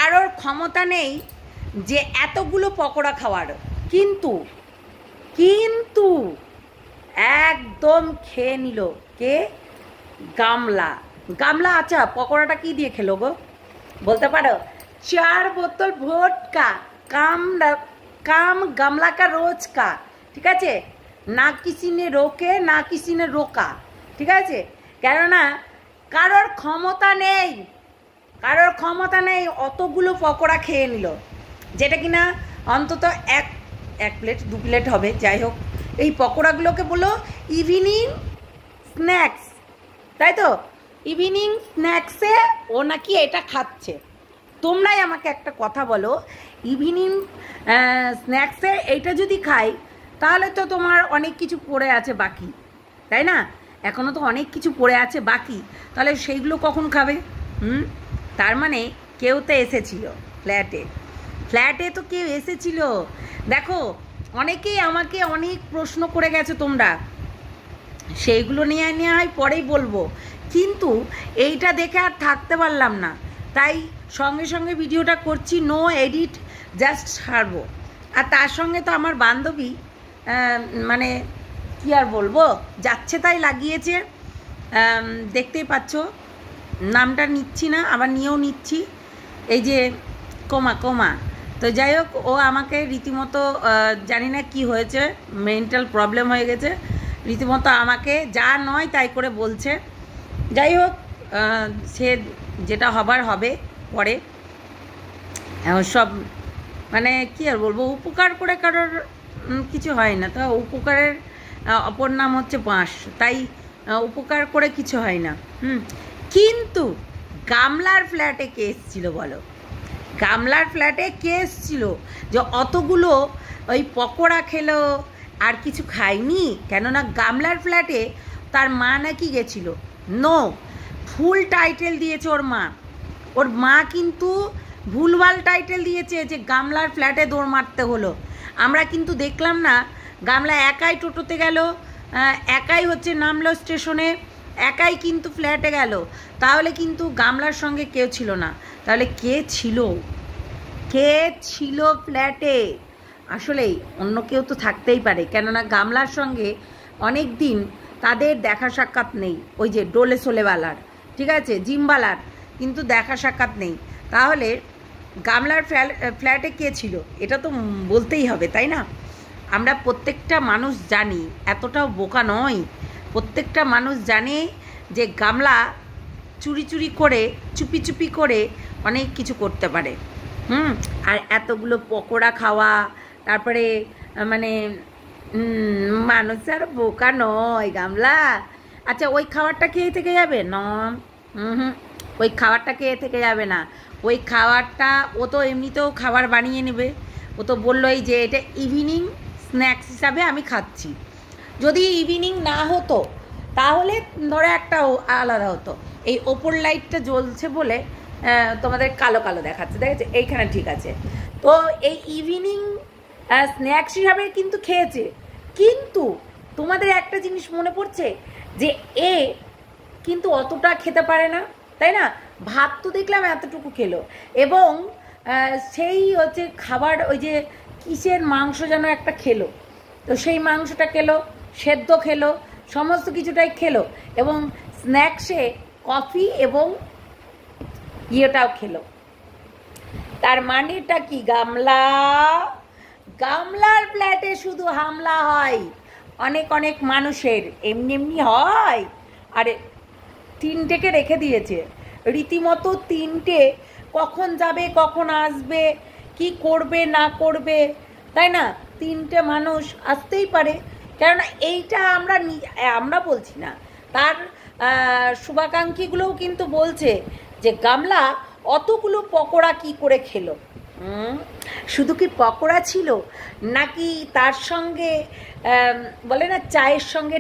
কারোর ক্ষমতা নেই যে এতগুলো পকোড়া খাওয়ার, কিন্তু কিন্তু একদম খেয়ে নিল কে? গামলা। গামলা আচ্ছা পকোড়াটা কি দিয়ে খেলো গো বলতে পারো? 4 বোতল ভোটকা। काम गमला का रोज का, ठीक है ना किसी ने रोके ना किसी ने रोका, ठीक है কেননা কারোর ক্ষমতা নেই অতগুলো পকোড়া খেয়ে নিল, যেটা কিনা অন্তত এক প্লেট 2 প্লেট হবে। যাই হোক এই পকোড়াগুলোকে বলো ইভিনিং স্ন্যাক্স, তাই তো? ইভিনিং স্ন্যাক্সে ও নাকি এটা খাচ্ছে। তোমরাই আমাকে একটা কথা বলো, ইভিনিং স্ন্যাক্সে এইটা যদি খাই তাহলে তো তোমার অনেক কিছু পড়ে আছে বাকি, তাই না? এখনও তো অনেক কিছু পড়ে আছে বাকি, তাহলে সেইগুলো কখন খাবে? তার মানে কেউ তো এসেছিল ফ্ল্যাটে তো কেউ এসেছিল। দেখো অনেকেই আমাকে অনেক প্রশ্ন করে গেছো তোমরা, সেইগুলো নিয়ে হয় পরেই বলবো, কিন্তু এইটা দেখে আর থাকতে পারলাম না, তাই সঙ্গে সঙ্গে ভিডিওটা করছি, নো এডিট, জাস্ট ছাড়বো। আর তার সঙ্গে তো আমার বান্ধবী মানে কি আর বলবো, যাচ্ছে তাই লাগিয়েছে, দেখতেই পাচ্ছ, নামটা নিচ্ছি না আবার নিয়েও নিচ্ছি, এই যে কোমা। তো যাই হোক ও আমাকে রীতিমতো জানি না কি হয়েছে, মেন্টাল প্রবলেম হয়ে গেছে, রীতিমতো আমাকে যা নয় তাই করে বলছে। যাই হোক সে যেটা হবার হবে পরে, সব মানে কি আর বলবো, উপকার করে কারোর কিছু হয় না, তো উপকারের অপর নাম হচ্ছে বাঁশ, তাই উপকার করে কিছু হয় না। কিন্তু গামলার ফ্ল্যাটে কে এসেছিল বলো? গামলার ফ্ল্যাটে কে এসেছিল যে অতগুলো ওই পকোড়া খেলো আর কিছু খায়নি? কেননা গামলার ফ্ল্যাটে তার মা নাকি গেছিল। নো, ফুল টাইটেল দিয়েছে ওর মা কিন্তু ভুলভাল টাইটেল দিয়েছে যে গামলার ফ্ল্যাটে দৌড় মারতে হলো। আমরা কিন্তু দেখলাম না গামলা একাই টোটোতে গেল, একাই হচ্ছে নামলো স্টেশনে, একাই কিন্তু ফ্ল্যাটে গেল, তাহলে কিন্তু গামলার সঙ্গে কেউ ছিল না। তাহলে কে ছিল ফ্ল্যাটে? আসলেই অন্য কেউ তো থাকতেই পারে, কেননা গামলার সঙ্গে অনেক দিন তাদের দেখা সাক্ষাৎ নেই, ওই যে ডোলে সোলেওয়ালার, ঠিক আছে, জিমওয়ালার কিন্তু দেখা সাক্ষাৎ নেই। তাহলে গামলার ফ্ল্যাটে কে ছিল এটা তো বলতেই হবে, তাই না? আমরা প্রত্যেকটা মানুষ জানি, এতটাও বোকা নয়, প্রত্যেকটা মানুষ জানে যে গামলা চুরি করে চুপি করে অনেক কিছু করতে পারে। আর এতগুলো পকোড়া খাওয়া, তারপরে মানে মানুষ আর বোকা নয় গামলা। আচ্ছা ওই খাবারটা খেয়ে থেকে যাবে না? ওই খাবারটা খেয়ে থেকে যাবে না, ওই খাবারটা ও তো এমনিতেও খাবার বানিয়ে নেবে। ও তো বললোই যে এটা ইভিনিং স্ন্যাক্স হিসাবে আমি খাচ্ছি। যদি ইভিনিং না হতো তাহলে ধরো একটা আলাদা হতো। এই ওপর লাইটটা জ্বলছে বলে তোমাদের কালো দেখাচ্ছে, দেখেছে? এইখানে ঠিক আছে। তো এই ইভিনিং স্ন্যাক্স হিসাবে কিন্তু খেয়েছে, কিন্তু তোমাদের একটা জিনিস মনে পড়ছে যে এ কিন্তু অতটা খেতে পারে না, তাই না? ভাত তো দেখলাম এতটুকু খেলো, এবং সেই হচ্ছে খাবার ওই যে কিসের মাংস যেন একটা খেলো, তো সেই মাংসটা খেলো, সেদ্ধ খেলো, সমস্ত কিছুটাই খেলো, এবং স্ন্যাক্সে কফি এবং ইয়েটাও খেলো। তার মানেটা কি? গামলার ফ্ল্যাটে শুধু হামলা হয় অনেক মানুষের, এমনি হয়। আরে 3টেকে রেখে দিয়েছে রীতিমতো, 3টে কখন যাবে কখন আসবে, কি করবে না করবে, তাই না? 3টে মানুষ আসতেই পারে, কেননা এইটা আমরা বলছি না, তার শুভাকাঙ্ক্ষীগুলোও কিন্তু বলছে যে গামলা অতগুলো পকোড়া কি করে খেলো। শুধু কি পকোড়া ছিল নাকি তার সঙ্গে বলে না চায়ের সঙ্গে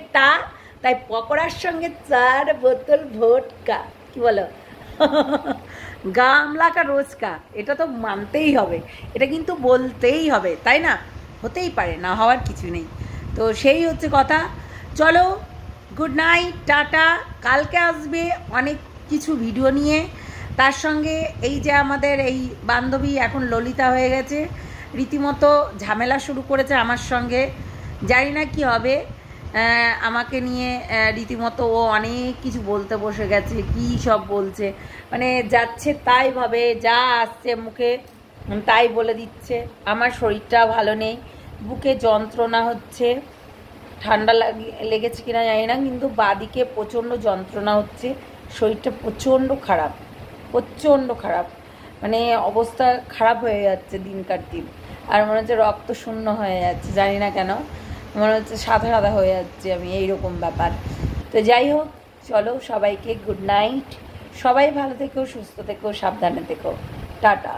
তাই পকোড়ার সঙ্গে 4 বোতল ভোটকা, কি বলো? গামলা কা রোজকা, এটা তো মানতেই হবে, এটা কিন্তু বলতেই হবে, তাই না? হতেই পারে না, হওয়ার কিছু নেই। তো সেই হচ্ছে কথা। চলো গুড নাইট, টাটা। কালকে আসবে অনেক কিছু ভিডিও নিয়ে, তার সঙ্গে এই যে আমাদের এই বান্ধবী এখন ললিতা হয়ে গেছে, রীতিমতো ঝামেলা শুরু করেছে আমার সঙ্গে, জানি না কি হবে। আমাকে নিয়ে রীতিমতো ও অনেক কিছু বলতে বসে গেছে, কী সব বলছে, মানে যাচ্ছে তাই ভাবে, যা আসছে মুখে তাই বলে দিচ্ছে। আমার শরীরটা ভালো নেই, বুকে যন্ত্রণা হচ্ছে, ঠান্ডা লেগেছে কিনা জানি না, কিন্তু বাদিকে প্রচণ্ড যন্ত্রণা হচ্ছে, শরীরটা প্রচণ্ড খারাপ, প্রচণ্ড খারাপ, মানে অবস্থা খারাপ হয়ে যাচ্ছে দিনকার দিন। আর মনে হচ্ছে রক্ত শূন্য হয়ে যাচ্ছে, জানি না কেন মনে হচ্ছে সাদা সাদা হয়ে যাচ্ছে আমি, এইরকম ব্যাপার। তো যাই হোক, চলো সবাইকে গুড নাইট, সবাই ভালো থেকো, সুস্থ থেকো, সাবধানে থেকো, টাটা।